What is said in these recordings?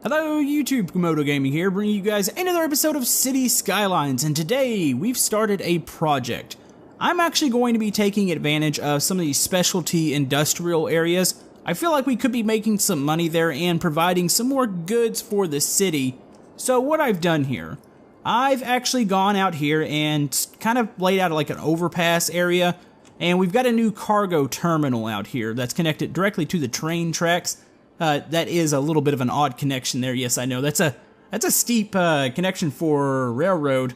Hello YouTube, Komodo Gaming here, bringing you guys another episode of City Skylines, and today we've started a project. I'm actually going to be taking advantage of some of these specialty industrial areas. I feel like we could be making some money there and providing some more goods for the city. So what I've done here, I've actually gone out here and kind of laid out like an overpass area, and we've got a new cargo terminal out here that's connected directly to the train tracks. That is a little bit of an odd connection there. Yes, I know. That's a steep connection for railroad.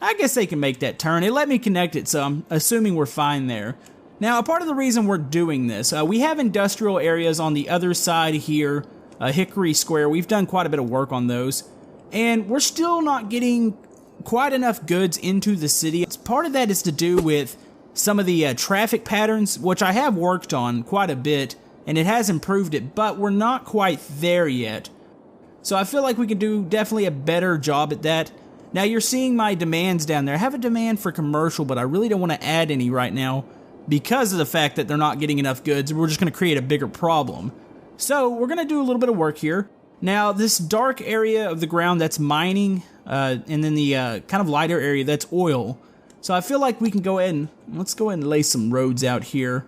I guess they can make that turn. It let me connect it, so I'm assuming we're fine there. Now, a part of the reason we're doing this, we have industrial areas on the other side here, Hickory Square. We've done quite a bit of work on those, and we're still not getting quite enough goods into the city. Part of that is to do with some of the traffic patterns, which I have worked on quite a bit, and it has improved it, but we're not quite there yet. So I feel like we could do definitely a better job at that. Now you're seeing my demands down there. I have a demand for commercial, but I really don't want to add any right now because of the fact that they're not getting enough goods. We're just going to create a bigger problem. So we're going to do a little bit of work here. Now this dark area of the ground, that's mining, and then the kind of lighter area, that's oil. So I feel like we can go ahead and, let's go ahead and lay some roads out here.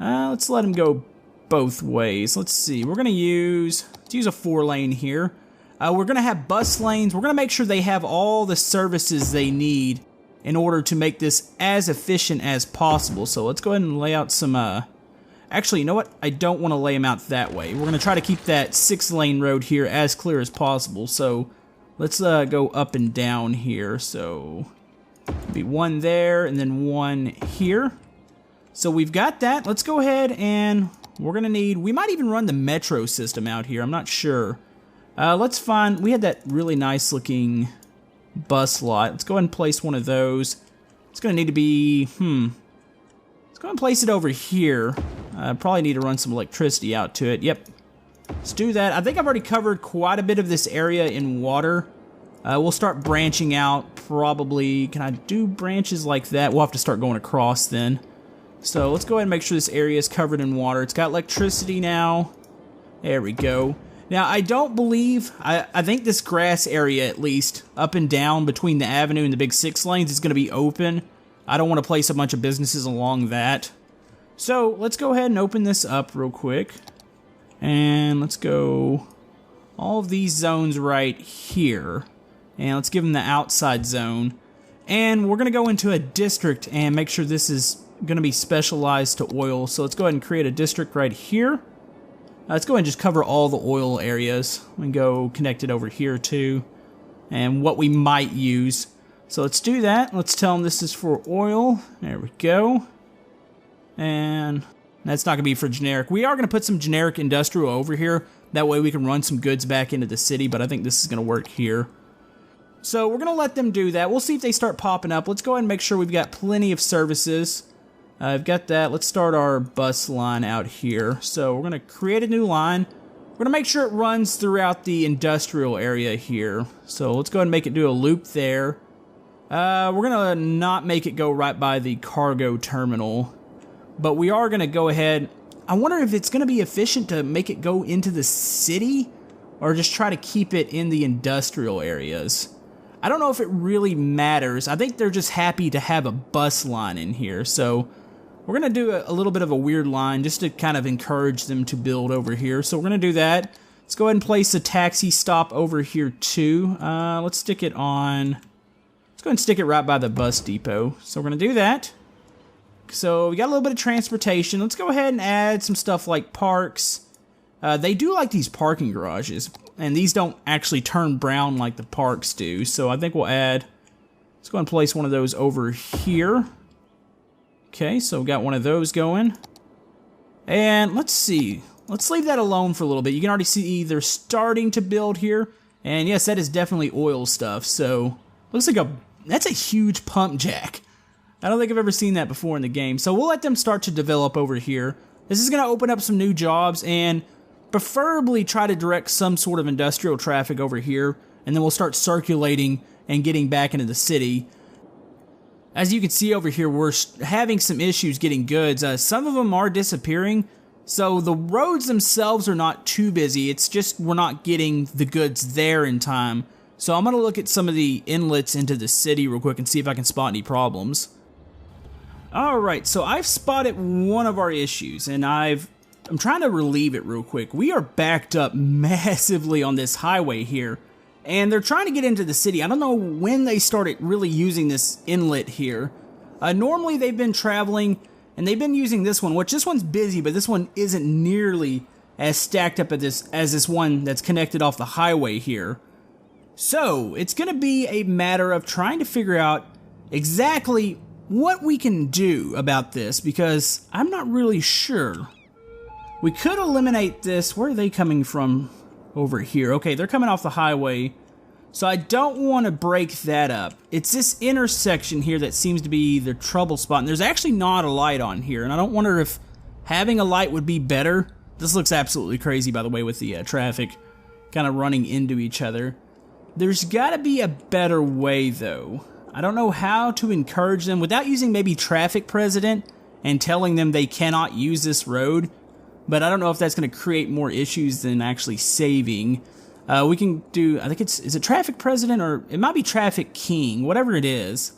Let's let them go both ways. Let's see. We're going to use a 4-lane here. We're going to have bus lanes. We're going to make sure they have all the services they need in order to make this as efficient as possible. So let's go ahead and lay out some, actually, you know what? I don't want to lay them out that way. We're going to try to keep that 6-lane road here as clear as possible. So let's go up and down here. So be one there and then one here. So we've got that. Let's go ahead and we're going to need, we might even run the metro system out here. I'm not sure. Let's find, we had that really nice looking bus lot. Let's go ahead and place one of those. It's going to need to be, let's go ahead and place it over here. Probably need to run some electricity out to it. Yep. Let's do that. I think I've already covered quite a bit of this area in water. We'll start branching out probably. Can I do branches like that? We'll have to start going across then. So let's go ahead and make sure this area is covered in water. It's got electricity now. There we go. Now, I don't believe, I think this grass area, at least, up and down between the avenue and the big 6 lanes is going to be open. I don't want to place a bunch of businesses along that. So let's go ahead and open this up real quick. And let's go all of these zones right here. And let's give them the outside zone. And we're going to go into a district and make sure this is going to be specialized to oil. So let's go ahead and create a district right here. Let's go ahead and just cover all the oil areas. We can go connect it over here too, and what we might use. So let's do that. Let's tell them this is for oil. There we go. And that's not going to be for generic. We are going to put some generic industrial over here. That way we can run some goods back into the city, but I think this is going to work here. So we're going to let them do that. We'll see if they start popping up. Let's go ahead and make sure we've got plenty of services. I've got that. Let's start our bus line out here. So we're going to create a new line. We're going to make sure it runs throughout the industrial area here. So let's go ahead and make it do a loop there. We're going to not make it go right by the cargo terminal. But we are going to go ahead. I wonder if it's going to be efficient to make it go into the city or just try to keep it in the industrial areas. I don't know if it really matters. I think they're just happy to have a bus line in here. So we're going to do a little bit of a weird line just to kind of encourage them to build over here. So we're going to do that. Let's go ahead and place a taxi stop over here too. Let's stick it on, let's go ahead and stick it right by the bus depot. So we're going to do that. So we got a little bit of transportation. Let's go ahead and add some stuff like parks. They do like these parking garages, and these don't actually turn brown like the parks do. So I think we'll add, let's go ahead and place one of those over here. Okay, so we got one of those going. And let's see. Let's leave that alone for a little bit. You can already see they're starting to build here. And yes, that is definitely oil stuff. So looks like that's a huge pump jack. I don't think I've ever seen that before in the game. So we'll let them start to develop over here. This is going to open up some new jobs and preferably try to direct some sort of industrial traffic over here. And then we'll start circulating and getting back into the city. As you can see over here, we're having some issues getting goods. Some of them are disappearing. So the roads themselves are not too busy. It's just we're not getting the goods there in time. So I'm going to look at some of the inlets into the city real quick and see if I can spot any problems. Alright, so I've spotted one of our issues, and I'm trying to relieve it real quick. We are backed up massively on this highway here, and they're trying to get into the city. I don't know when they started really using this inlet here. Normally they've been traveling, and they've been using this one, which this one's busy, but this one isn't nearly as stacked up as this one that's connected off the highway here. So it's going to be a matter of trying to figure out exactly what we can do about this, because I'm not really sure. We could eliminate this. Where are they coming from? Over here. Okay, they're coming off the highway, so I don't want to break that up. It's this intersection here that seems to be the trouble spot, and there's actually not a light on here, and I don't wonder if having a light would be better. This looks absolutely crazy, by the way, with the traffic kind of running into each other. There's got to be a better way, though. I don't know how to encourage them without using maybe traffic president and telling them they cannot use this road, but I don't know if that's going to create more issues than actually saving. We can do, I think is it traffic president, or it might be traffic king, whatever it is.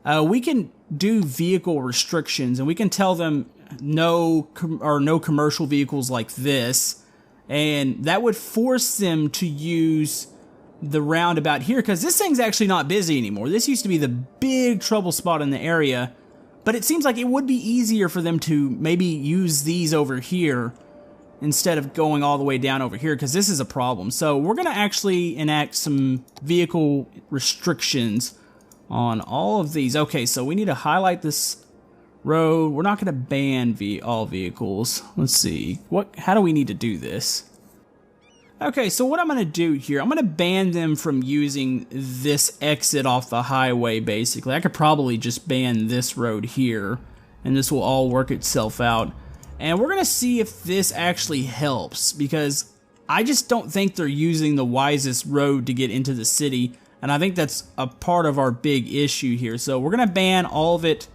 We can do vehicle restrictions, and we can tell them no commercial vehicles like this, and that would force them to use the roundabout here, because this thing's actually not busy anymore. This used to be the big trouble spot in the area, but it seems like it would be easier for them to maybe use these over here instead of going all the way down over here, because this is a problem. So we're going to actually enact some vehicle restrictions on all of these. Okay, so we need to highlight this road. We're not going to ban all vehicles. Let's see. How do we need to do this? Okay, so what I'm going to do here, I'm going to ban them from using this exit off the highway, basically. I could probably just ban this road here, and this will all work itself out. And we're going to see if this actually helps, because I just don't think they're using the wisest road to get into the city, and I think that's a part of our big issue here. So we're going to ban all of it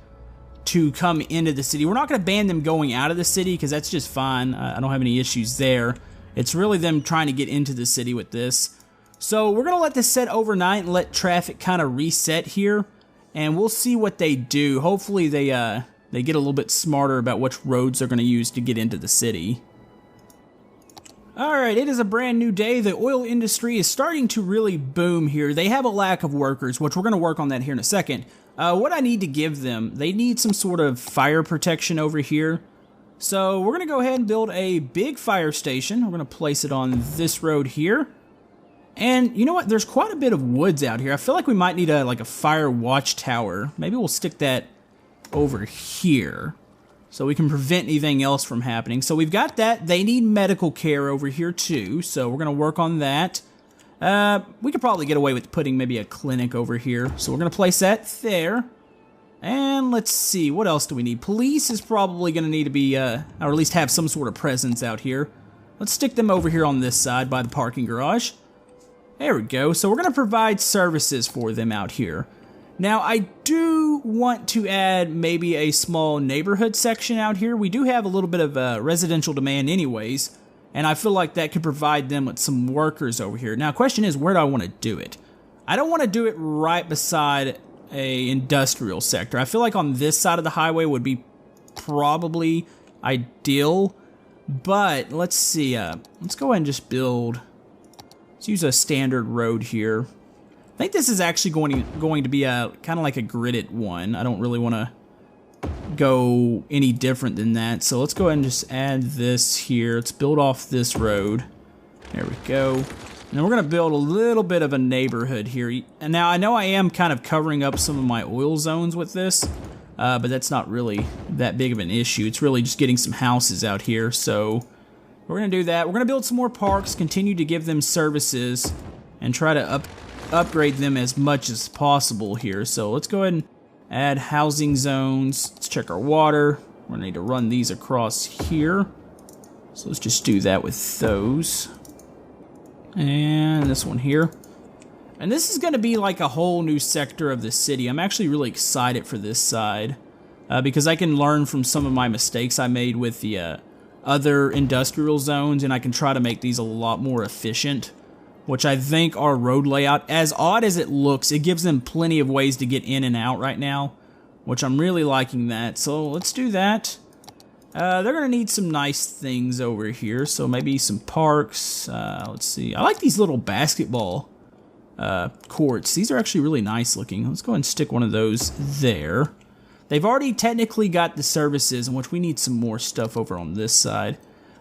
to come into the city. We're not going to ban them going out of the city, because that's just fine. I don't have any issues there. It's really them trying to get into the city with this. So we're going to let this set overnight and let traffic kind of reset here, and we'll see what they do. Hopefully they get a little bit smarter about which roads they're going to use to get into the city. Alright, it is a brand new day. The oil industry is starting to really boom here. They have a lack of workers, which we're going to work on that here in a second. What I need to give them, they need some sort of fire protection over here. So we're going to go ahead and build a big fire station. We're going to place it on this road here. And you know what? There's quite a bit of woods out here. I feel like we might need like a fire watchtower. Maybe we'll stick that over here so we can prevent anything else from happening. So we've got that. They need medical care over here too, so we're going to work on that. We could probably get away with putting maybe a clinic over here, so we're going to place that there. And let's see, what else do we need? Police is probably going to need to be, or at least have some sort of presence out here. Let's stick them over here on this side by the parking garage. There we go. So we're going to provide services for them out here. Now, I do want to add maybe a small neighborhood section out here. We do have a little bit of residential demand anyways, and I feel like that could provide them with some workers over here. Now, question is, where do I want to do it? I don't want to do it right beside a industrial sector. I feel like on this side of the highway would be probably ideal, but let's see. Let's go ahead and just build. Let's use a standard road here. I think this is actually going to be a kind of like a gridded one. I don't really want to go any different than that. So let's go ahead and just add this here. Let's build off this road. There we go. And we're going to build a little bit of a neighborhood here. And now I know I am kind of covering up some of my oil zones with this, but that's not really that big of an issue. It's really just getting some houses out here. So we're going to do that. We're going to build some more parks, continue to give them services, and try to upgrade them as much as possible here. So let's go ahead and add housing zones. Let's check our water. We're going to need to run these across here. So let's just do that with those. And this one here. And this is going to be like a whole new sector of the city. I'm actually really excited for this side because I can learn from some of my mistakes I made with the other industrial zones, and I can try to make these a lot more efficient, which I think our road layout, as odd as it looks, it gives them plenty of ways to get in and out right now, which I'm really liking that. So let's do that. They're going to need some nice things over here, so maybe some parks. Let's see. I like these little basketball courts. These are actually really nice looking. Let's go ahead and stick one of those there. They've already technically got the services, in which we need some more stuff over on this side.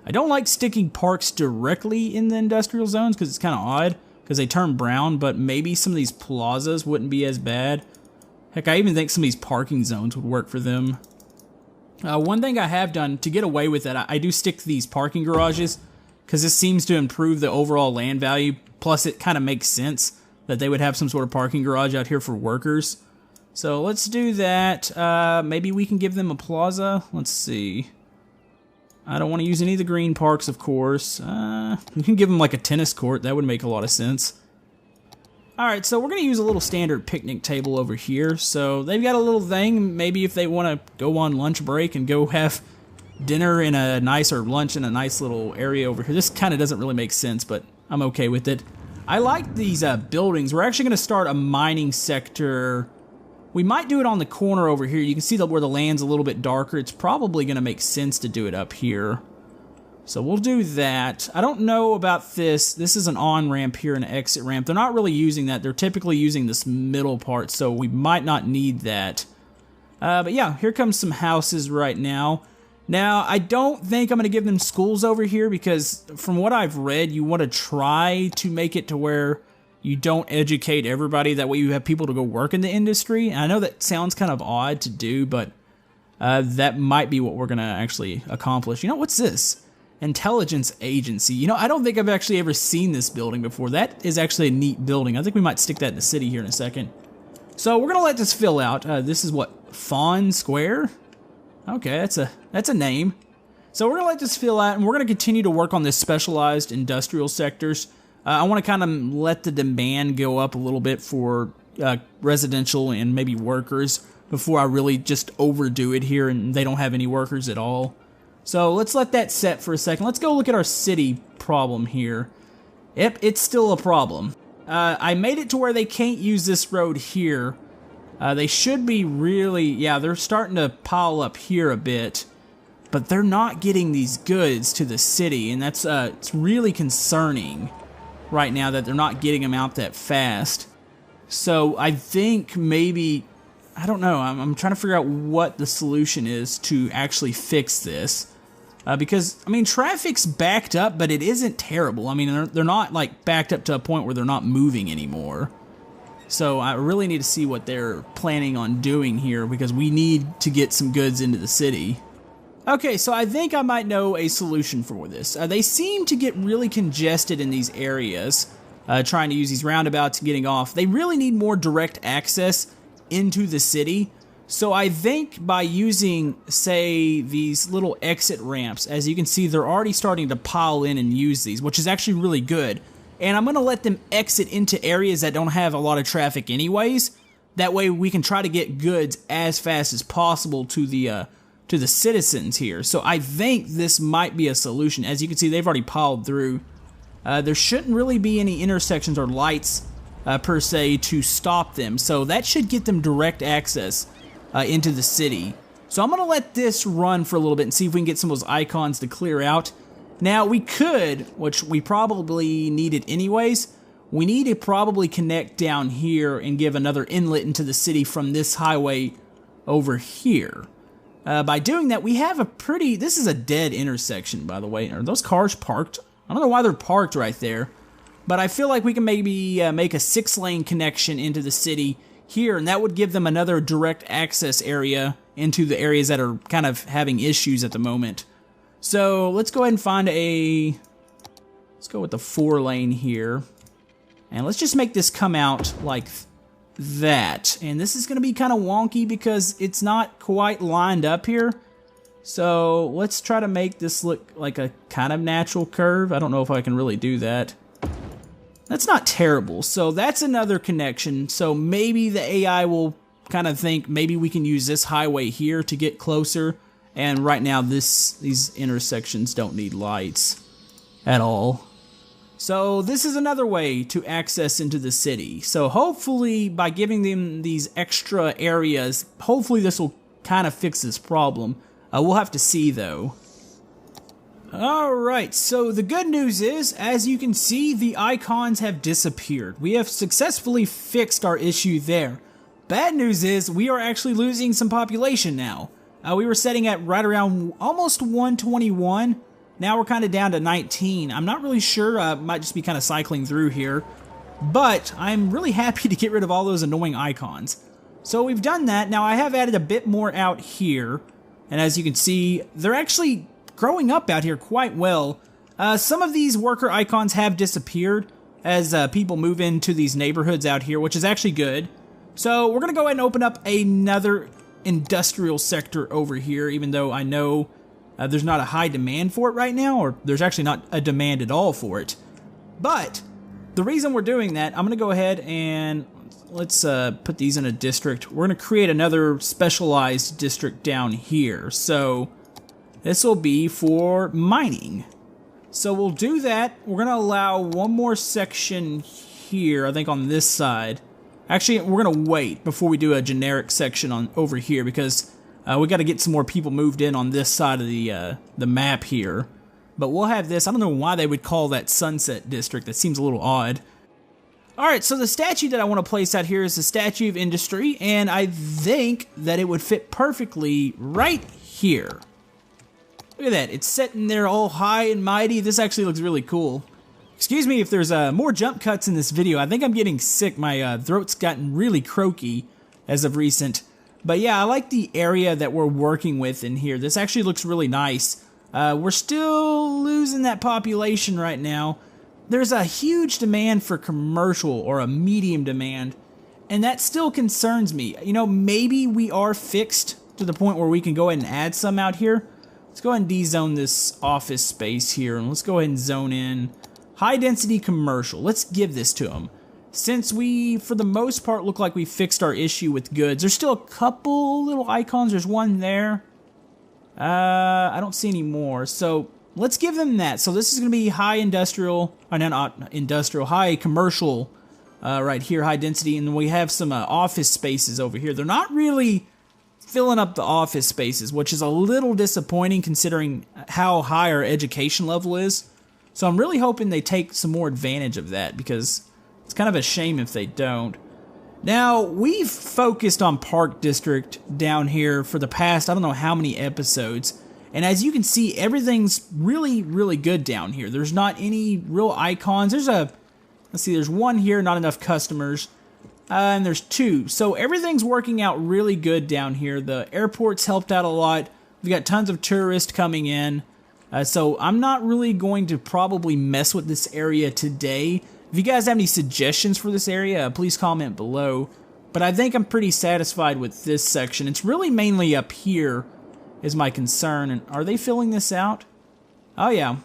I don't like sticking parks directly in the industrial zones because it's kind of odd because they turn brown, but maybe some of these plazas wouldn't be as bad. Heck, I even think some of these parking zones would work for them. One thing I have done to get away with it, I do stick these parking garages because this seems to improve the overall land value. Plus, it kind of makes sense that they would have some sort of parking garage out here for workers. So let's do that. Maybe we can give them a plaza. Let's see. I don't want to use any of the green parks, of course. We can give them like a tennis court. That would make a lot of sense. Alright, so we're going to use a little standard picnic table over here. So they've got a little thing. Maybe if they want to go on lunch break and go have dinner in a nice, or lunch in a nice little area over here. This kind of doesn't really make sense, but I'm okay with it. I like these buildings. We're actually going to start a mining sector. We might do it on the corner over here. You can see that where the land's a little bit darker. It's probably going to make sense to do it up here. So we'll do that. I don't know about this. This is an on-ramp here, an exit ramp. They're not really using that. They're typically using this middle part, so we might not need that. But yeah, here comes some houses right now. Now, I don't think I'm going to give them schools over here because from what I've read, you want to try to make it to where you don't educate everybody. That way you have people to go work in the industry. And I know that sounds kind of odd to do, but that might be what we're going to actually accomplish. You know, what's this? Intelligence Agency. You know, I don't think I've actually ever seen this building before. That is actually a neat building. I think we might stick that in the city here in a second. So we're going to let this fill out. This is what? Fawn Square? Okay, that's a name. So we're going to let this fill out, and we're going to continue to work on this specialized industrial sectors. I want to kind of let the demand go up a little bit for residential and maybe workers before I really just overdo it here and they don't have any workers at all. So let's let that set for a second. Let's go look at our city problem here. Yep, it's still a problem. I made it to where they can't use this road here. They should be really, yeah, they're starting to pile up here a bit, but they're not getting these goods to the city, and that's it's really concerning right now that they're not getting them out that fast. So I think maybe, I don't know, I'm trying to figure out what the solution is to actually fix this. Because, I mean, traffic's backed up, but it isn't terrible. I mean, they're not, like, backed up to a point where they're not moving anymore. So I really need to see what they're planning on doing here, because we need to get some goods into the city. Okay, so I think I might know a solution for this. They seem to get really congested in these areas, trying to use these roundabouts and getting off. They really need more direct access into the city. So I think by using, say, these little exit ramps, as you can see, they're already starting to pile in and use these, which is actually really good. And I'm going to let them exit into areas that don't have a lot of traffic anyways. That way we can try to get goods as fast as possible to the citizens here. So I think this might be a solution. As you can see, they've already piled through. There shouldn't really be any intersections or lights per se to stop them. So that should get them direct access into the city. So I'm going to let this run for a little bit and see if we can get some of those icons to clear out. Now we could, which we probably needed anyways, we need to probably connect down here and give another inlet into the city from this highway over here. By doing that, we have a pretty, this is a dead intersection, by the way. Are those cars parked? I don't know why they're parked right there, but I feel like we can maybe make a 6-lane connection into the city here, and that would give them another direct access area into the areas that are kind of having issues at the moment. So let's go ahead and find let's go with the 4-lane here, and let's just make this come out like that. And this is going to be kind of wonky because it's not quite lined up here. So let's try to make this look like a kind of natural curve. I don't know if I can really do that. That's not terrible. So that's another connection. So maybe the AI will kind of think maybe we can use this highway here to get closer And right now, these intersections don't need lights at all. So this is another way to access into the city. So hopefully, by giving them these extra areas, hopefully this will kind of fix this problem. We'll have to see, though. Alright, so the good news is, as you can see, the icons have disappeared. We have successfully fixed our issue there. Bad news is, we are actually losing some population now. We were setting at right around almost 121. Now we're kind of down to 19. I'm not really sure, might just be kind of cycling through here. But I'm really happy to get rid of all those annoying icons. So we've done that. Now I have added a bit more out here. And as you can see, they're actually growing up out here quite well. Some of these worker icons have disappeared as people move into these neighborhoods out here, which is actually good. So we're going to go ahead and open up another industrial sector over here, even though I know there's not a high demand for it right now, or there's actually not a demand at all for it. But the reason we're doing that, I'm going to go ahead and let's put these in a district. We're going to create another specialized district down here. So this will be for mining. So we'll do that. We're going to allow one more section here, I think on this side. Actually, we're going to wait before we do a generic section on over here because we got to get some more people moved in on this side of the map here. But we'll have this. I don't know why they would call that Sunset District. That seems a little odd. Alright, so the statue that I want to place out here is the Statue of Industry, and I think that it would fit perfectly right here. Look at that, it's sitting there all high and mighty. This actually looks really cool. Excuse me if there's more jump cuts in this video. I think I'm getting sick. My throat's gotten really croaky as of recent. But yeah, I like the area that we're working with in here. This actually looks really nice. We're still losing that population right now. There's a huge demand for commercial, or a medium demand, and that still concerns me. You know, maybe we are fixed to the point where we can go ahead and add some out here. Let's go ahead and dezone this office space here, and let's go ahead and zone in high density commercial. Let's give this to them. Since we, for the most part, look like we fixed our issue with goods, there's still a couple little icons. There's one there. I don't see any more, so let's give them that. So this is going to be high industrial, or not industrial, high commercial right here, high density, and we have some office spaces over here. They're not really filling up the office spaces, which is a little disappointing considering how high our education level is. So I'm really hoping they take some more advantage of that, because it's kind of a shame if they don't. Now, we've focused on Park District down here for the past, I don't know how many episodes. And as you can see, everything's really, really good down here. There's not any real icons. Let's see, there's one here, not enough customers. And there's two. So everything's working out really good down here. The airport's helped out a lot. We've got tons of tourists coming in. So I'm not really going to probably mess with this area today. If you guys have any suggestions for this area, please comment below. But I think I'm pretty satisfied with this section. It's really mainly up here is my concern. And are they filling this out? Oh yeah.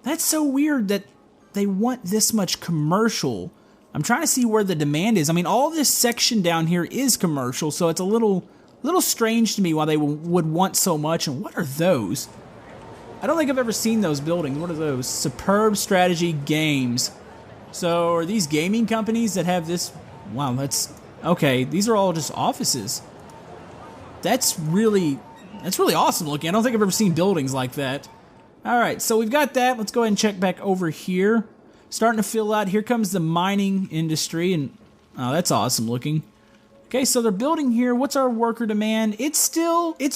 That's so weird that they want this much commercial. I'm trying to see where the demand is. I mean, all this section down here is commercial, so it's a little strange to me why they would want so much. And what are those? I don't think I've ever seen those buildings. What are those? Superb Strategy Games. So are these gaming companies that have this? Wow, that's okay. These are all just offices. That's really awesome looking. I don't think I've ever seen buildings like that. All right, so we've got that. Let's go ahead and check back over here. Starting to fill out. Here comes the mining industry, and oh, that's awesome looking. Okay, so they're building here. What's our worker demand? It's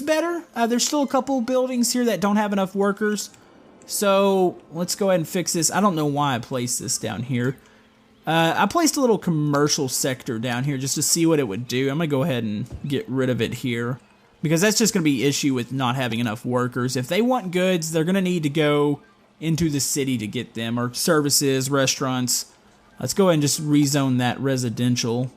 better. There's still a couple buildings here that don't have enough workers. So let's go ahead and fix this. I don't know why I placed this down here. I placed a little commercial sector down here just to see what it would do. I'm going to go ahead and get rid of it here, because that's just going to be an issue with not having enough workers. If they want goods, they're going to need to go into the city to get them, or services, restaurants. Let's go ahead and just rezone that residential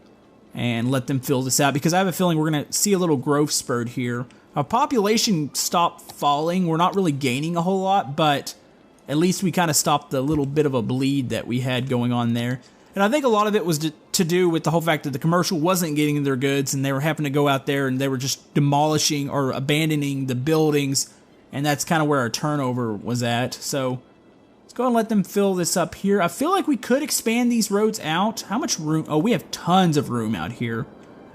and let them fill this out, because I have a feeling we're going to see a little growth spurt here. Our population stopped falling. We're not really gaining a whole lot, but at least we kind of stopped the little bit of a bleed that we had going on there. And I think a lot of it was to do with the whole fact that the commercial wasn't getting their goods and they were having to go out there and they were just demolishing or abandoning the buildings. And that's kind of where our turnover was at. So let's go and let them fill this up here. I feel like we could expand these roads out. How much room? Oh, we have tons of room out here.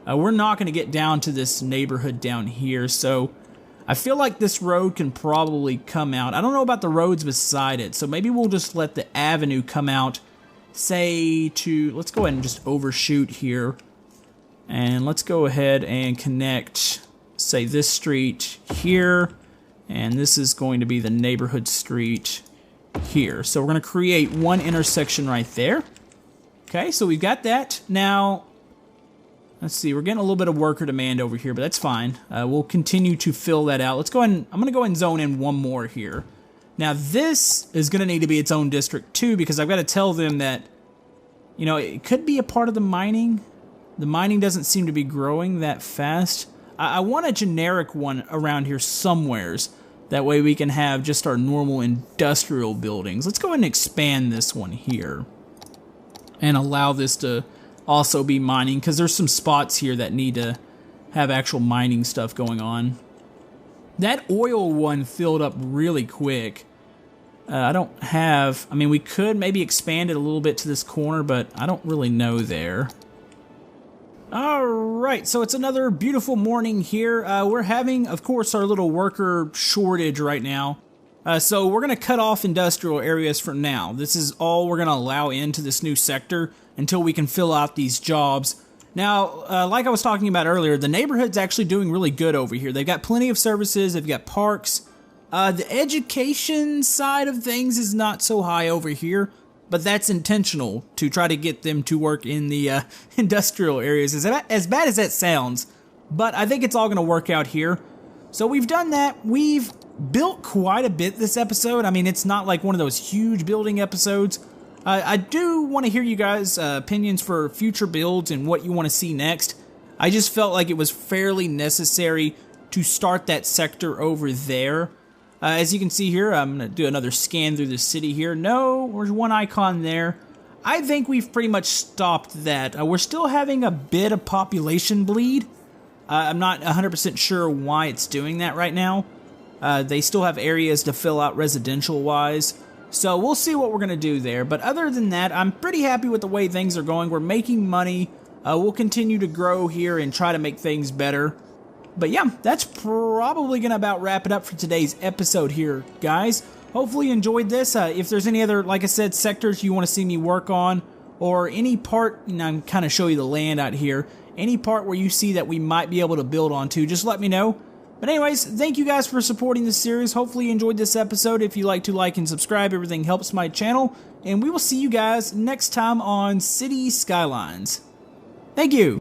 We're not going to get down to this neighborhood down here. So I feel like this road can probably come out. I don't know about the roads beside it. So maybe we'll just let the avenue come out. Say to, let's go ahead and just overshoot here. And let's go ahead and connect, say, this street here. And this is going to be the neighborhood street here. So we're going to create one intersection right there. Okay, so we've got that. Now, let's see, we're getting a little bit of worker demand over here, but that's fine. We'll continue to fill that out. Let's go ahead and, I'm going to go ahead and zone in one more here. Now, this is going to need to be its own district, too, because I've got to tell them that, you know, it could be a part of the mining. The mining doesn't seem to be growing that fast. I want a generic one around here somewheres. That way we can have just our normal industrial buildings. Let's go ahead and expand this one here. And allow this to also be mining, because there's some spots here that need to have actual mining stuff going on. That oil one filled up really quick. I don't have, I mean, we could maybe expand it a little bit to this corner, but I don't really know there. Alright, so it's another beautiful morning here. We're having, of course, our little worker shortage right now. So we're going to cut off industrial areas for now. This is all we're going to allow into this new sector until we can fill out these jobs. Now, like I was talking about earlier, the neighborhood's actually doing really good over here. They've got plenty of services, they've got parks. The education side of things is not so high over here, but that's intentional to try to get them to work in the industrial areas, as bad as that sounds. But I think it's all going to work out here. So we've done that. We've built quite a bit this episode. I mean, it's not like one of those huge building episodes. I do want to hear you guys' opinions for future builds and what you want to see next. I just felt like it was fairly necessary to start that sector over there. As you can see here, I'm going to do another scan through the city here. No, there's one icon there. I think we've pretty much stopped that. We're still having a bit of population bleed. I'm not 100% sure why it's doing that right now. They still have areas to fill out residential-wise. So we'll see what we're going to do there. But other than that, I'm pretty happy with the way things are going. We're making money. We'll continue to grow here and try to make things better. But yeah, that's probably going to about wrap it up for today's episode here, guys. Hopefully you enjoyed this. If there's any other, like I said, sectors you want to see me work on, or any part, you know, I'm kind of show you the land out here, any part where you see that we might be able to build onto, just let me know. But anyways, thank you guys for supporting this series. Hopefully you enjoyed this episode. If you like to like and subscribe, everything helps my channel. And we will see you guys next time on City Skylines. Thank you.